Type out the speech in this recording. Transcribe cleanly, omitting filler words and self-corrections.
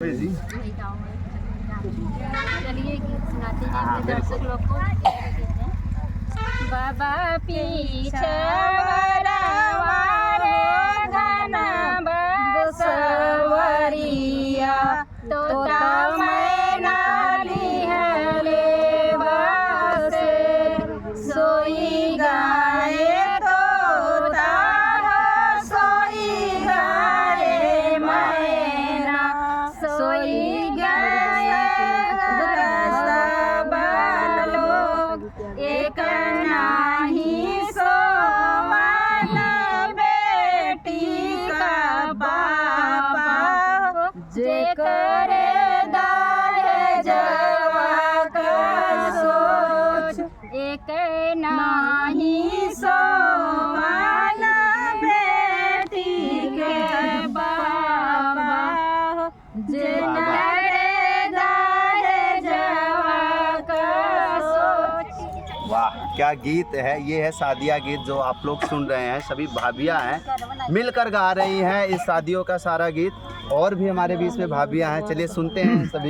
चलिए गीत सुनाते हैं अपने दर्शक लोग को। बाबा पीछवारा घना बसवरिया तोता मैना लिहले बसे सोई गाए तोता सोई गाए मैना सोई गाए रसबलो एक नाही सोमन बेटी का बाबा जे करे दहेजवा का सोच एक नाही सोमन बेटी के बाबा जे करे दहेजवा का सोच। वाह क्या गीत है। ये है सादिया गीत जो आप लोग सुन रहे हैं। सभी भाभियां हैं मिलकर गा रही हैं इस शादियों का सारा गीत। और भी हमारे बीच में भाभियां हैं। चलिए सुनते हैं सभी।